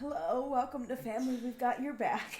Hello, welcome to family. We've got your back.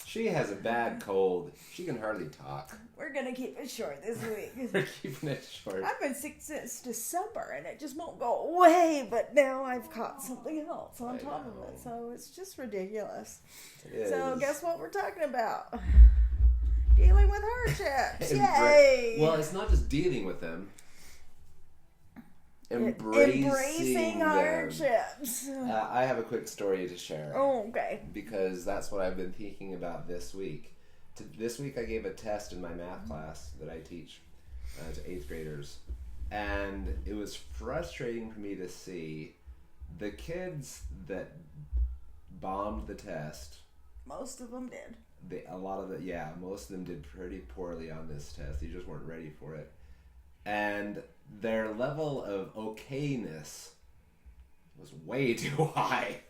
She has a bad cold. She can hardly talk. We're going to keep it short this week. We're keeping it short. I've been sick since December and it just won't go away, but now I've caught something else on top of it. So it's just ridiculous. So guess what we're talking about? Dealing with hardships. Yay! Well, it's not just dealing with them. Embracing hardships. I have a quick story to share. Oh, okay. Because that's what I've been thinking about this week. This week I gave a test in my math class that I teach to 8th graders. And it was frustrating for me to see the kids that bombed the test. Most of them did. Most of them did pretty poorly on this test. They just weren't ready for it. And their level of okayness was way too high.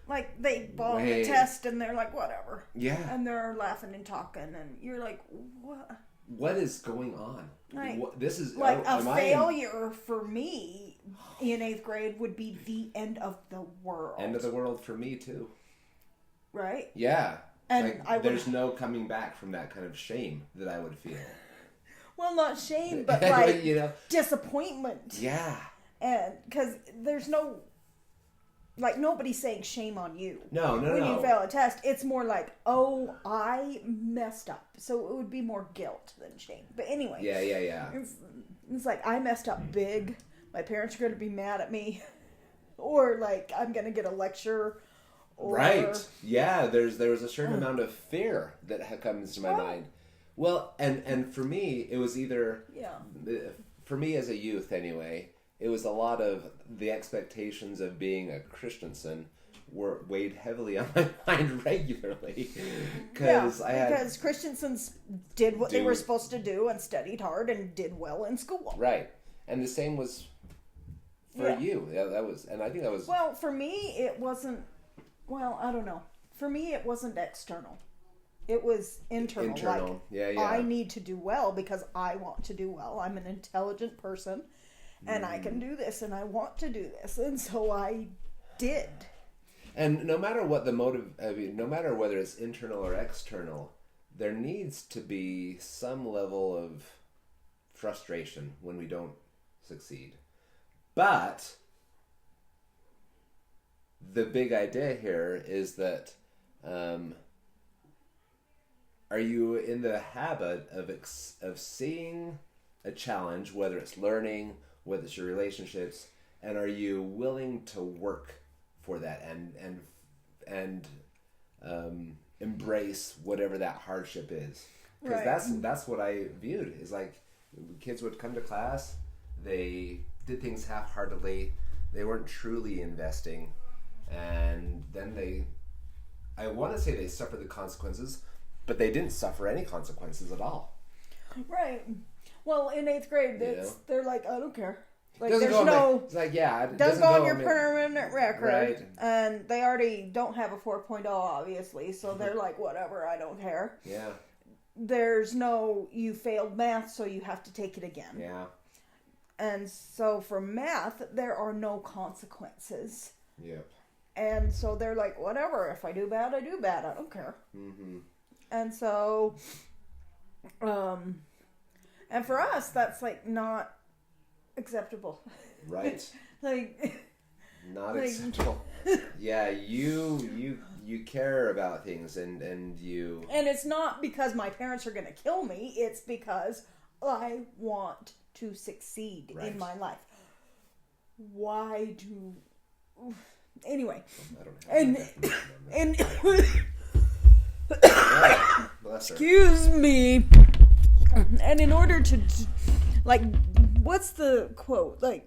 Like, they bombed the test and they're like, whatever. Yeah. And they're laughing and talking and you're like, what? What is going on? Like, this is like a failure for me in 8th grade would be the end of the world. End of the world for me too. Right? Yeah. And there's no coming back from that kind of shame that I would feel. Well, not shame, but like disappointment. Yeah. And because there's no, like, nobody's saying shame on you. No. When you fail a test, it's more like, oh, I messed up. So it would be more guilt than shame. But anyway. Yeah. It's like, I messed up big. My parents are going to be mad at me. Or like, I'm going to get a lecture. Right. Yeah, there was a certain amount of fear that comes to my mind. Well, and for me, it was either... Yeah. For me as a youth, anyway, it was a lot of the expectations of being a Christensen were weighed heavily on my mind regularly. Because Christensens did what they were supposed to do and studied hard and did well in school. Right. And the same was for you. Yeah, that was... And I think that was... Well, for me, it wasn't... Well, I don't know. For me, it wasn't external. It was internal. Like, yeah. I need to do well because I want to do well. I'm an intelligent person, and I can do this, and I want to do this, and so I did. And no matter what the motive, no matter whether it's internal or external, there needs to be some level of frustration when we don't succeed. But the big idea here is that are you in the habit of seeing a challenge, whether it's learning, whether it's your relationships, and are you willing to work for that and embrace whatever that hardship is? Because that's what I viewed. Is like kids would come to class, they did things half-heartedly, they weren't truly investing, and then I want to say they suffered the consequences, but they didn't suffer any consequences at all. Right. Well, in 8th grade, they're like, I don't care. Like, doesn't there's no... It's like, yeah. It doesn't go on your permanent record. Right. And they already don't have a 4.0, obviously, so they're like, whatever, I don't care. Yeah. There's no, you failed math, so you have to take it again. Yeah. And so for math, there are no consequences. Yep. And so they're like, whatever, if I do bad, I do bad. I don't care. Mm-hmm. And so, and for us, that's like not acceptable. Right. Not like, acceptable. Yeah, you care about things and you... And it's not because my parents are going to kill me. It's because I want to succeed in my life. Why do... Anyway. I don't have and excuse me. And in order to, like, what's the quote? Like,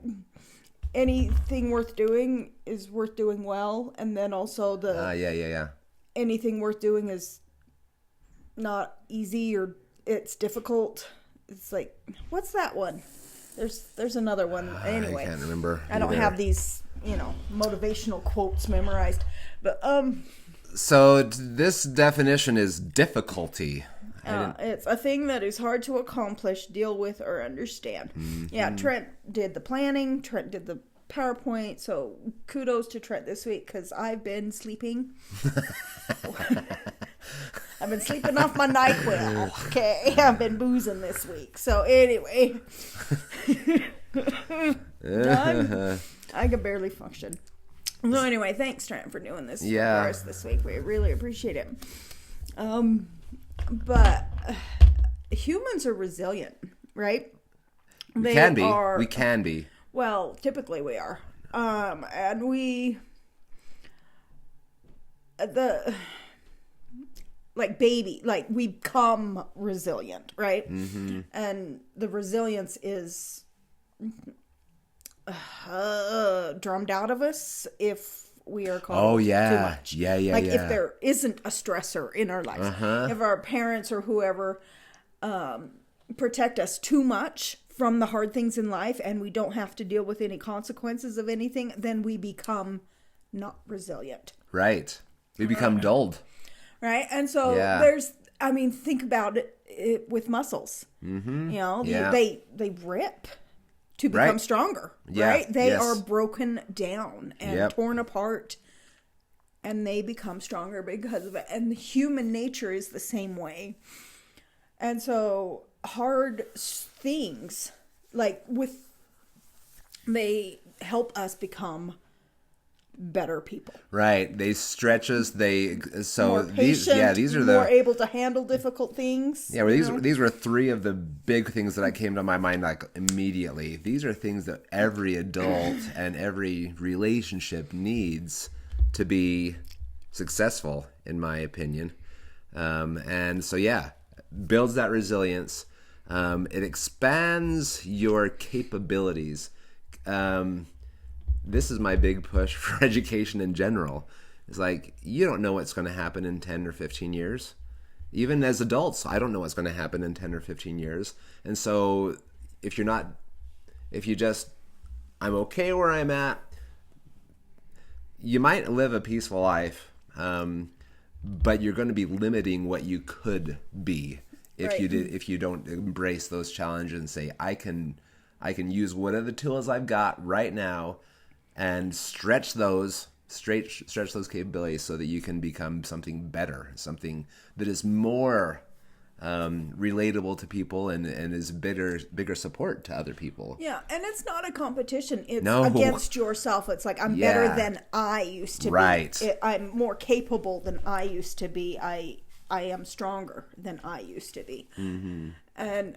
anything worth doing is worth doing well, and then also yeah. Anything worth doing is not easy or it's difficult. It's like, what's that one? There's another one. Anyway, I can't remember. I don't have these, motivational quotes memorized, but So this definition is difficulty. It's a thing that is hard to accomplish, deal with, or understand. Mm-hmm. Yeah, Trent did the planning. Trent did the PowerPoint. So kudos to Trent this week because I've been sleeping. I've been sleeping off my NyQuil. Okay, I've been boozing this week. So anyway, I can barely function. So anyway, thanks Trent for doing this for us this week. We really appreciate it. But humans are resilient, right? We can be. We can be. Well, typically we are. And we... we become resilient, right? Mm-hmm. And the resilience is drummed out of us if we are called too much. If there isn't a stressor in our lives. If our parents or whoever protect us too much from the hard things in life and we don't have to deal with any consequences of anything, then we become not resilient. Right. We become dulled. Right? And so think about it with muscles. Mm-hmm. You know, they rip to become stronger, right? They are broken down and torn apart, and they become stronger because of it. And human nature is the same way. And so hard things, they help us become better people. Right. They stretch us. More patient, these are more able to handle difficult things. Yeah, well, these were three of the big things that I came to my mind immediately. These are things that every adult and every relationship needs to be successful, in my opinion. And so builds that resilience. It expands your capabilities. This is my big push for education in general. It's you don't know what's going to happen in 10 or 15 years. Even as adults, I don't know what's going to happen in 10 or 15 years. And so I'm okay where I'm at, you might live a peaceful life, but you're going to be limiting what you could be if you don't embrace those challenges and say, I can use whatever the tools I've got right now and stretch those capabilities so that you can become something better, something that is more relatable to people and is bigger support to other people. Yeah, and it's not a competition. It's against yourself. It's I'm better than I used to be. I'm more capable than I used to be. I am stronger than I used to be. Mm-hmm. And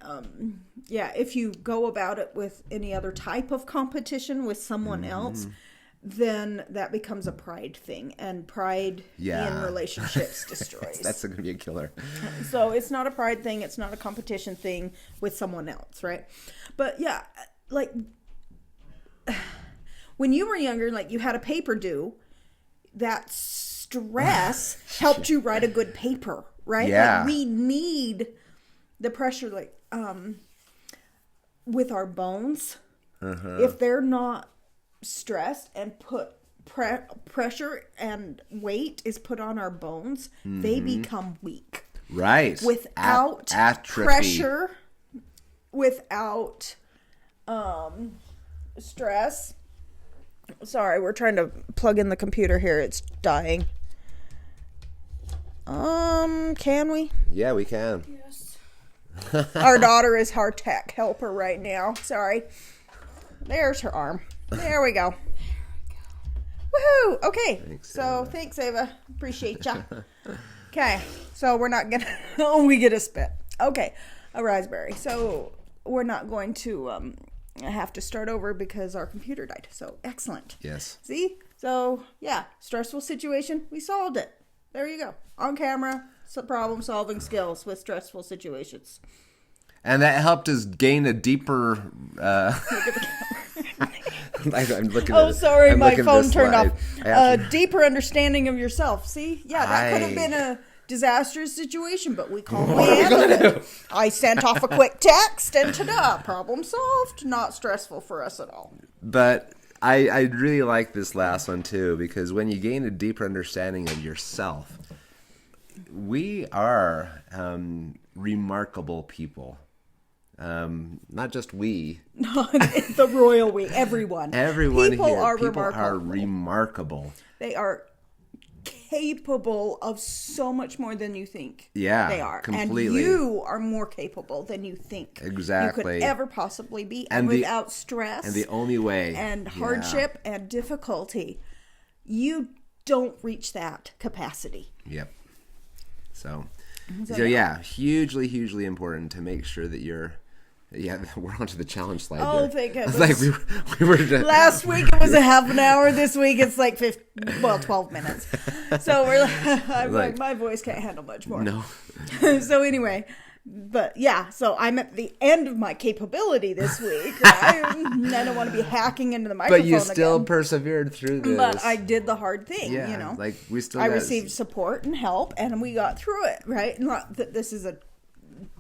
if you go about it with any other type of competition with someone else, then that becomes a pride thing, and pride in relationships destroys. That's going to be a killer. So it's not a pride thing. It's not a competition thing with someone else, right? But when you were younger, you had a paper due, that stress helped you write a good paper, right? Yeah. We need the pressure, with our bones. If they're not stressed and put pressure and weight is put on our bones, they become weak. Right. Without atrophy. Pressure, without stress. Sorry, we're trying to plug in the computer here. It's dying. Can we? Yeah, we can. Yes. Our daughter is our tech helper right now. Sorry. There's her arm. There we go. Woohoo! Okay. Thanks, Ava. Appreciate ya. Okay. So we're not gonna. We get a spit. Okay. A raspberry. So we're not going to have to start over because our computer died. So excellent. Yes. See? So stressful situation. We solved it. There you go. On camera. Problem solving skills with stressful situations. And that helped us gain a deeper. I'm looking sorry, my phone turned off. A deeper understanding of yourself. See? Yeah, that could have been a disastrous situation, but we called it. I sent off a quick text, and ta-da, problem solved. Not stressful for us at all. But I really like this last one, too, because when you gain a deeper understanding of yourself, we are remarkable people. Not just we. The royal we. Everyone. Everyone People here. Are People remarkable. are remarkable. They are capable of so much more than you think. Yeah, they are. completely. And you are more capable than you think. Exactly. You could ever possibly be. And without stress. And the only way. And hardship and difficulty. You don't reach that capacity. Yep. So yeah, hugely, hugely important to make sure that you're. Yeah, we're on to the challenge slide. Oh, thank goodness. It's like we were just... Last week it was a half an hour. This week it's like 12 minutes. So I'm like, my voice can't handle much more. No. So anyway, but yeah, so I'm at the end of my capability this week. Right? I don't want to be hacking into the microphone. But you still again. Persevered through this. But I did the hard thing, yeah, you know. Like we still. I received support and help, and we got through it. Right? Not that this is a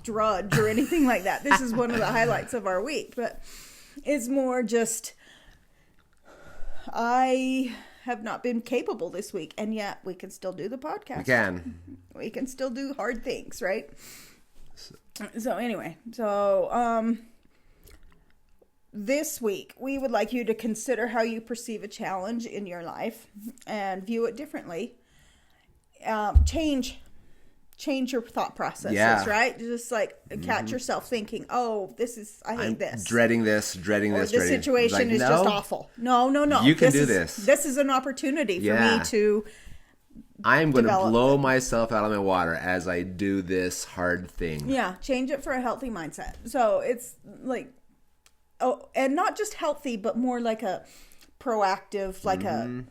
drudge or anything like that. This is one of the highlights of our week, but it's more just I have not been capable this week, and yet we can still do the podcast. We can still do hard things, right? So anyway, this week we would like you to consider how you perceive a challenge in your life and view it differently. Change your thought processes, right? Just like catch yourself thinking, "Oh, I hate this. Dreading this. This situation is just awful." No. You can do this. This is an opportunity for me to. I'm going to blow myself out of my water as I do this hard thing. Yeah, change it for a healthy mindset. So it's like, and not just healthy, but more like a proactive, like a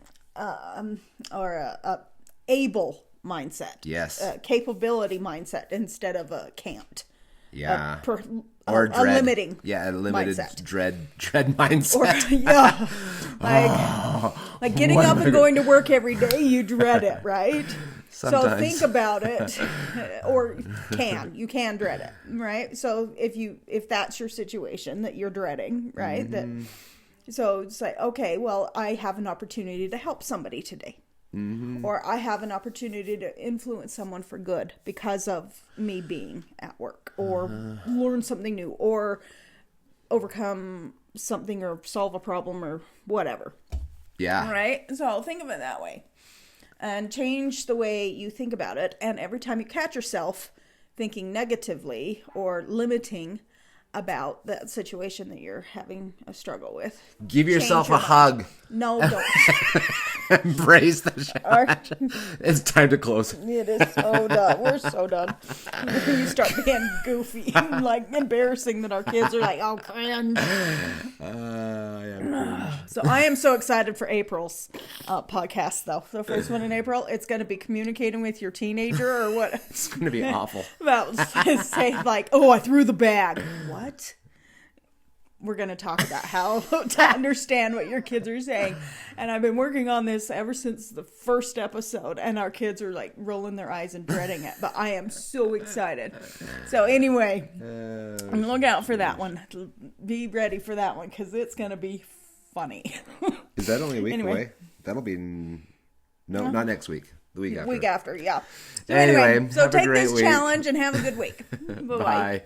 able mindset. Yes. A capability mindset instead of a can't. Yeah. Or a limiting. Yeah, a limited mindset. dread mindset. Like getting up and going to work every day, you dread it, right? Sometimes. So think about it, or you can dread it, right? So if that's your situation that you're dreading, right? So it's like, okay, well, I have an opportunity to help somebody today. Or I have an opportunity to influence someone for good because of me being at work, or learn something new, or overcome something, or solve a problem, or whatever. Yeah. All right. So think of it that way, and change the way you think about it. And every time you catch yourself thinking negatively or limiting about that situation that you're having a struggle with, give yourself a hug. No, don't. Embrace the challenge. It's time to close. It is so done. We're so done. You start being goofy, like embarrassing that our kids are like, "Oh, cringe." So I am so excited for April's podcast, though. The first one in April. It's going to be communicating with your teenager, or what? It's going to be awful. About say like, "Oh, I threw the bag." What? We're going to talk about how to understand what your kids are saying. And I've been working on this ever since the first episode, and our kids are like rolling their eyes and dreading it. But I am so excited. So anyway, look out for that one. Be ready for that one, because it's going to be funny. Is that only a week away? That'll be... No, not next week. The week after. Week after, yeah. So anyway, so take this week. challenge and have a good week. Bye-bye. Bye.